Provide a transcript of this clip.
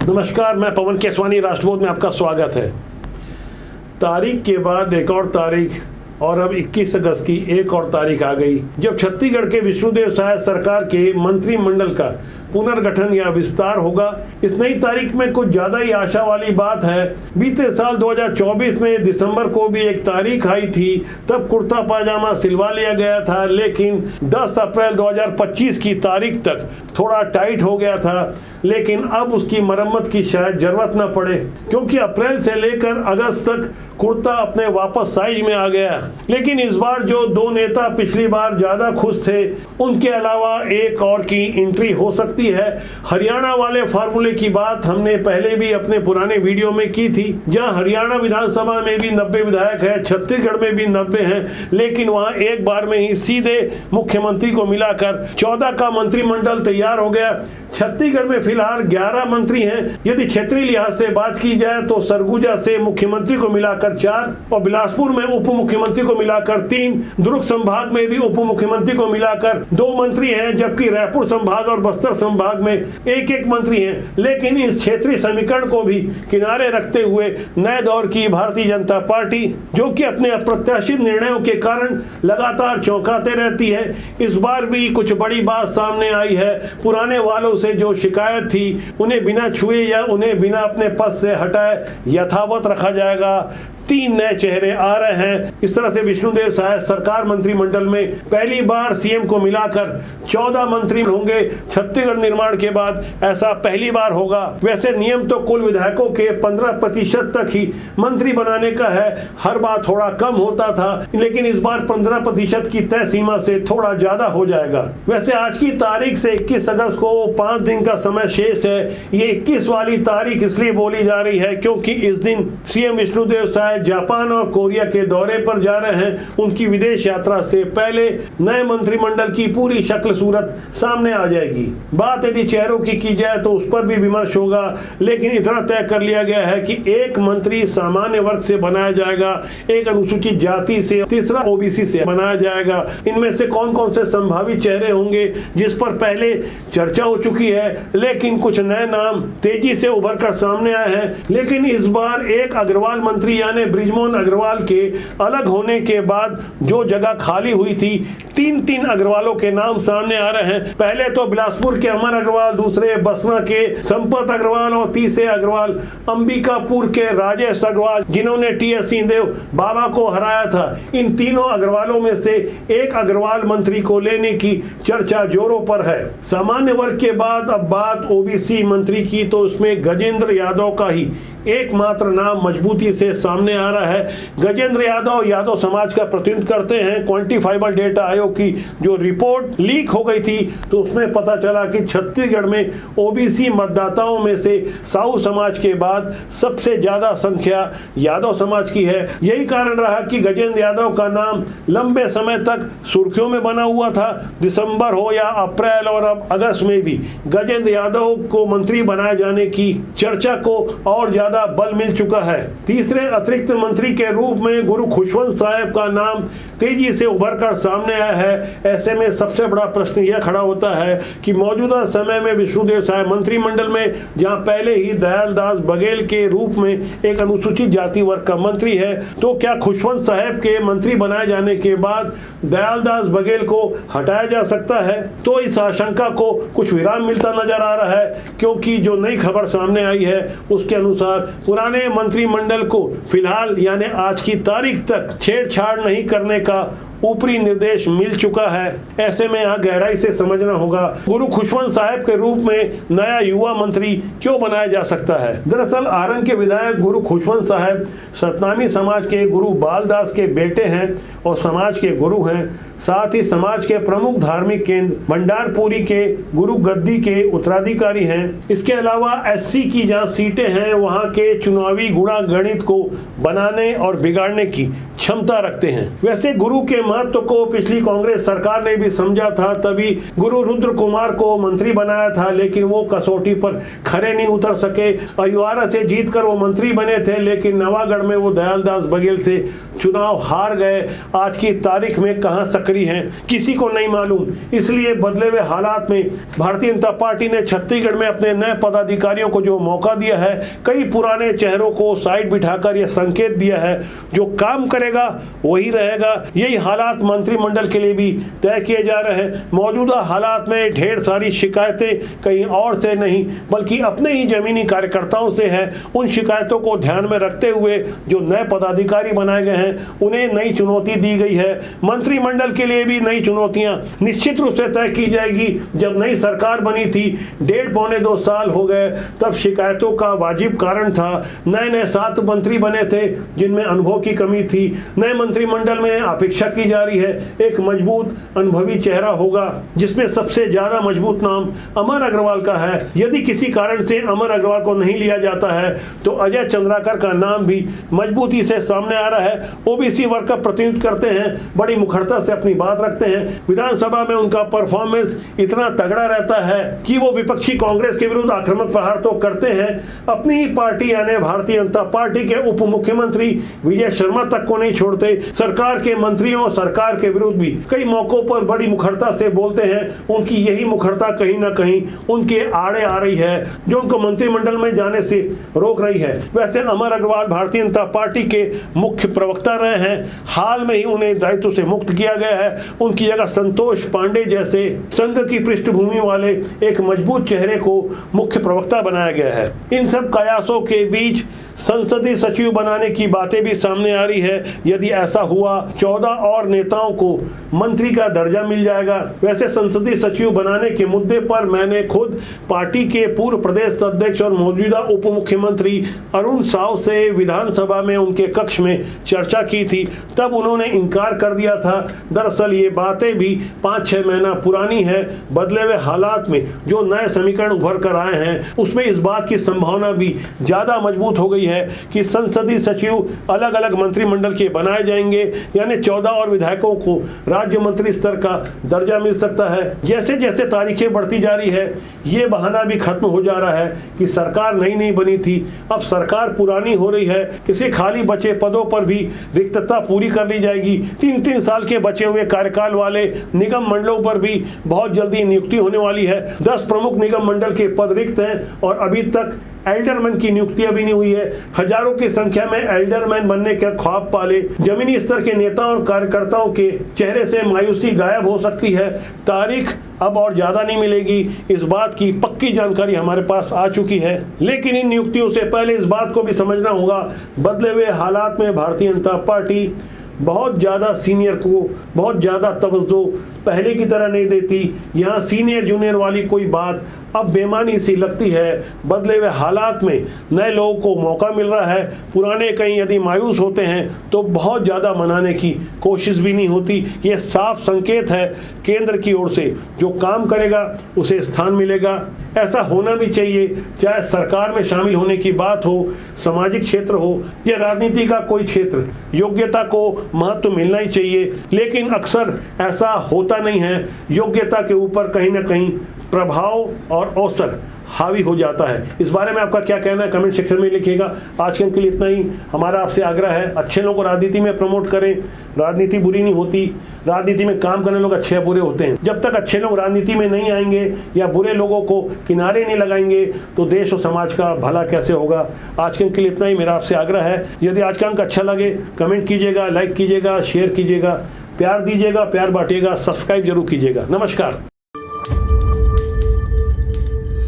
नमस्कार, मैं पवन केसवानी, राष्ट्रबोध में आपका स्वागत है। तारीख के बाद एक और तारीख और अब 21 अगस्त की एक और तारीख आ गई जब छत्तीसगढ़ के विष्णुदेव साय सरकार के मंत्रिमंडल का पुनर्गठन या विस्तार होगा। इस नई तारीख में कुछ ज्यादा ही आशा वाली बात है। बीते साल 2024 में दिसंबर को भी एक तारीख आई थी, तब कुर्ता पाजामा सिलवा लिया गया था, लेकिन 10 अप्रैल 2025 की तारीख तक थोड़ा टाइट हो गया था। लेकिन अब उसकी मरम्मत की शायद जरूरत न पड़े, क्योंकि अप्रैल से लेकर अगस्त तक कुर्ता अपने वापस साइज में आ गया। लेकिन इस बार जो दो नेता पिछली बार ज्यादा खुश थे, उनके अलावा एक और की एंट्री हो सकती है। हरियाणा वाले फार्मूले की बात हमने पहले भी अपने पुराने वीडियो में की थी, जहां हरियाणा विधानसभा में भी 90 विधायक है, छत्तीसगढ़ में भी 90 हैं, लेकिन वहां एक बार में ही सीधे मुख्यमंत्री को मिलाकर 14 का मंत्रिमंडल तैयार हो गया। छत्तीसगढ़ में फिलहाल 11 मंत्री हैं। यदि क्षेत्रीय लिहाज से बात की जाए तो सरगुजा से मुख्यमंत्री को मिलाकर 4 और बिलासपुर में उप मुख्यमंत्री को मिलाकर 3, दुर्ग संभाग में भी उप मुख्यमंत्री को मिलाकर 2 मंत्री हैं, जबकि रायपुर संभाग और बस्तर संभाग में एक मंत्री हैं। लेकिन इस क्षेत्रीय समीकरण को भी किनारे रखते हुए नए दौर की भारतीय जनता पार्टी, जो कि अपने अप्रत्याशित निर्णयों के कारण लगातार चौंकाते रहती है, इस बार भी कुछ बड़ी बात सामने आई है। पुराने वालों से जो शिकायत थी, उन्हें बिना छुए या उन्हें बिना अपने पद से हटाए यथावत रखा जाएगा। 3 नए चेहरे आ रहे हैं। इस तरह से विष्णुदेव साय सरकार मंत्रिमंडल में पहली बार सीएम को मिलाकर 14 मंत्री होंगे। छत्तीसगढ़ निर्माण के बाद ऐसा पहली बार होगा। वैसे नियम तो कुल विधायकों के 15% तक ही मंत्री बनाने का है। हर बार थोड़ा कम होता था, लेकिन इस बार 15% की तय सीमा से थोड़ा ज्यादा हो जाएगा। वैसे आज की तारीख से 21 अगस्त को 5 दिन का समय शेष है। ये 21 वाली तारीख इसलिए बोली जा रही है क्योंकि इस दिन सीएम विष्णुदेव साय जापान और कोरिया के दौरे पर जा रहे हैं। उनकी विदेश यात्रा से पहले नए मंत्रिमंडल की पूरी शक्ल सूरत सामने आ जाएगी। बात यदि चेहरों की जाए तो उस पर भी विमर्श होगा, लेकिन इतना तय कर लिया गया है कि एक मंत्री सामान्य वर्ग से बनाया जाएगा, एक अनुसूचित जाति से, तीसरा ओबीसी से बनाया जाएगा। इनमें से कौन कौन से संभावित चेहरे होंगे, जिस पर पहले चर्चा हो चुकी है, लेकिन कुछ नए नाम तेजी से उभर कर सामने आए हैं। लेकिन इस बार एक अग्रवाल मंत्री यानी बृजमोहन अग्रवाल के अलग होने के बाद जो जगह खाली हुई थी, 3 अग्रवालों के नाम सामने आ रहे हैं। पहले तो बिलासपुर के अमर अग्रवाल, दूसरे बसना के संपत अग्रवाल और तीसरे अग्रवाल अंबिकापुर के राजेश अग्रवाल, जिन्होंने टीएस सिंहदेव बाबा को हराया था। इन तीनों अग्रवालों में से एक अग्रवाल मंत्री को लेने की चर्चा जोरों पर है। सामान्य वर्ग के बाद अब बात ओबीसी मंत्री की, तो उसमें गजेंद्र यादव का ही एकमात्र नाम मजबूती से सामने आ रहा है। गजेंद्र यादव समाज का प्रतिनिधित्व करते हैं। क्वांटिफाइबल डेटा आयोग की जो रिपोर्ट लीक हो गई थी, तो उसमें पता चला कि छत्तीसगढ़ में ओबीसी मतदाताओं में से साहू समाज के बाद सबसे ज्यादा संख्या यादव समाज की है। यही कारण रहा कि गजेंद्र यादव का नाम लंबे समय तक सुर्खियों में बना हुआ था। दिसंबर हो या अप्रैल और अब अगस्त में भी गजेंद्र यादव को मंत्री बनाए जाने की चर्चा को और ज्यादा बल मिल चुका है। तीसरे अतिरिक्त मंत्री के रूप में गुरु खुशवंत साहब का नाम तेजी से उभर कर सामने आया है। ऐसे में सबसे बड़ा प्रश्न यह खड़ा होता है कि मौजूदा समय में विष्णुदेव साय मंत्रिमंडल में, जहां पहले ही दयालदास बघेल के रूप में एक अनुसूचित जाति वर्ग का मंत्री है, तो क्या खुशवंत साहब के मंत्री बनाए जाने के बाद दयालदास बघेल को हटाया जा सकता है? तो इस आशंका को कुछ विराम मिलता नजर आ रहा है, क्योंकि जो नई खबर सामने आई है उसके अनुसार पुराने मंत्रिमंडल को फिलहाल यानी आज की तारीख तक छेड़छाड़ नहीं करने का ऊपरी निर्देश मिल चुका है। ऐसे में यहाँ गहराई से समझना होगा गुरु खुशवंत साहब के रूप में नया युवा मंत्री क्यों बनाया जा सकता है। दरअसल आरंग के विधायक गुरु खुशवंत साहब सतनामी समाज के गुरु बालदास के बेटे हैं और समाज के गुरु हैं। साथ ही समाज के प्रमुख धार्मिक केंद्र भंडारपुरी के गुरु गद्दी के उत्तराधिकारी हैं। इसके अलावा एससी की जहां सीटें हैं, वहां के चुनावी गुणा गणित को बनाने और बिगाड़ने की क्षमता रखते हैं। वैसे गुरु के महत्व को पिछली कांग्रेस सरकार ने भी समझा था, तभी गुरु रुद्र कुमार को मंत्री बनाया था, लेकिन वो कसौटी पर खरे नहीं उतर सके। अयुआरा से जीतकर वो मंत्री बने थे, लेकिन नवागढ़ में वो दयालदास बघेल से चुनाव हार गए आज की तारीख में कहां सक्रिय हैं किसी को नहीं मालूम। इसलिए बदले हुए हालात में भारतीय जनता पार्टी ने छत्तीसगढ़ में अपने नए पदाधिकारियों को जो मौका दिया है, कई पुराने चेहरों को साइड बिठाकर यह संकेत दिया है जो काम करेगा वही रहेगा। यही हालात मंत्रिमंडल के लिए भी तय किए जा रहे हैं। मौजूदा हालात में ढेर सारी शिकायतें कहीं और से नहीं बल्कि अपने ही जमीनी कार्यकर्ताओं से है। उन शिकायतों को ध्यान में रखते हुए जो नए पदाधिकारी बनाए गए हैं उन्हें नई चुनौती दी गई है। मंत्रिमंडल के लिए भी नई चुनौतियां निश्चित रूप से तय की जाएगी। जब नई सरकार बनी थी 1.5-2 साल हो गए, तब शिकायतों का वाजिब कारण था। नए 7 मंत्री बने थे जिनमें अनुभव की कमी थी। नए मंत्रिमंडल में अपेक्षा की जा रही है एक मजबूत अनुभवी चेहरा होगा, जिसमें सबसे ज्यादा मजबूत नाम अमर अग्रवाल का है। यदि किसी कारण से अमर अग्रवाल को नहीं लिया जाता है तो अजय चंद्राकर का नाम भी मजबूती से सामने आ रहा है। ओबीसी वर्ग का प्रतिनिधित्व करते हैं, बड़ी मुखरता से अपनी बात रखते हैं। विधानसभा में उनका परफॉर्मेंस इतना तगड़ा रहता है कि वो विपक्षी कांग्रेस के विरुद्ध आक्रामक प्रहार तो करते हैं, अपनी ही पार्टी यानी भारतीय जनता पार्टी के उप मुख्यमंत्री विजय शर्मा तक को नहीं छोड़ते। सरकार के मंत्रियों सरकार के विरुद्ध भी कई मौकों पर बड़ी मुखरता से बोलते हैं। उनकी यही मुखरता कहीं ना कहीं उनके आड़े आ रही है जो उनको मंत्रिमंडल में जाने से रोक रही है। वैसे अमर अग्रवाल भारतीय जनता पार्टी के मुख्य प्रवक्ता रहे हैं। हाल में ही उन्हें दायित्व से मुक्त किया गया है। उनकी जगह संतोष पांडे जैसे संघ की पृष्ठभूमि वाले एक मजबूत चेहरे को मुख्य प्रवक्ता बनाया गया है। इन सब कयासों के बीच संसदीय सचिव बनाने की बातें भी सामने आ रही है। यदि ऐसा हुआ 14 और नेताओं को मंत्री का दर्जा मिल जाएगा। वैसे संसदीय सचिव बनाने के मुद्दे पर मैंने खुद पार्टी के पूर्व प्रदेश अध्यक्ष और मौजूदा उप मुख्यमंत्री अरुण साव से विधानसभा में उनके कक्ष में चर्चा की थी, तब उन्होंने इनकार कर दिया था। दरअसल ये बातें भी 5-6 महीना पुरानी है। बदले हुए हालात में जो नए समीकरण उभर कर आए हैं उसमें इस बात की संभावना भी ज्यादा मजबूत हो गई है कि संसदीय सचिव अलग अलग मंत्रिमंडल के बनाए जाएंगे, यानी 14 और विधायकों को राज्य मंत्री स्तर का दर्जा मिल सकता है। जैसे जैसे तारीखें बढ़ती जा रही है ये बहाना भी खत्म हो जा रहा है कि सरकार नई बनी थी, अब सरकार पुरानी हो रही है। इसे खाली बचे पदों पर भी रिक्तता पूरी कर ली जाएगी। 3-3 साल के बचे हुए कार्यकाल वाले निगम मंडलों पर भी बहुत जल्दी नियुक्ति होने वाली है। 10 प्रमुख निगम मंडल के पद रिक्त हैं और अभी तक एल्डरमैन की नियुक्ति अभी नहीं हुई है। हजारों की संख्या में एल्डरमैन बनने के ख्वाब पाले जमीनी स्तर के नेता और कार्यकर्ताओं के चेहरे से मायूसी गायब हो सकती है। तारीख अब और ज्यादा नहीं मिलेगी, इस बात की पक्की जानकारी हमारे पास आ चुकी है। लेकिन इन नियुक्तियों से पहले इस बात को भी समझना होगा, बदले हुए हालात में भारतीय जनता पार्टी बहुत ज़्यादा सीनियर को बहुत ज़्यादा तवज्जो पहले की तरह नहीं देती। यहाँ सीनियर जूनियर वाली कोई बात अब बेमानी सी लगती है। बदले हुए हालात में नए लोगों को मौका मिल रहा है। पुराने कहीं यदि मायूस होते हैं तो बहुत ज़्यादा मनाने की कोशिश भी नहीं होती। ये साफ संकेत है केंद्र की ओर से, जो काम करेगा उसे स्थान मिलेगा। ऐसा होना भी चाहिए, चाहे सरकार में शामिल होने की बात हो, सामाजिक क्षेत्र हो या राजनीति का कोई क्षेत्र, योग्यता को महत्व मिलना ही चाहिए। लेकिन अक्सर ऐसा होता नहीं है। योग्यता के ऊपर कहीं ना कहीं प्रभाव और अवसर हावी हो जाता है। इस बारे में आपका क्या कहना है कमेंट सेक्शन में लिखिएगा। आज के लिए इतना ही। हमारा आपसे आग्रह है अच्छे लोगों को राजनीति में प्रमोट करें। राजनीति बुरी नहीं होती, राजनीति में काम करने लोग अच्छे या बुरे होते हैं। जब तक अच्छे लोग राजनीति में नहीं आएंगे या बुरे लोगों को किनारे नहीं लगाएंगे तो देश और समाज का भला कैसे होगा। आज के अंक के लिए इतना ही मेरा आपसे आग्रह है। यदि आज का अंक अच्छा लगे कमेंट कीजिएगा, लाइक कीजिएगा, शेयर कीजिएगा, प्यार दीजिएगा, प्यार बांटिएगा, सब्सक्राइब जरूर कीजिएगा। नमस्कार।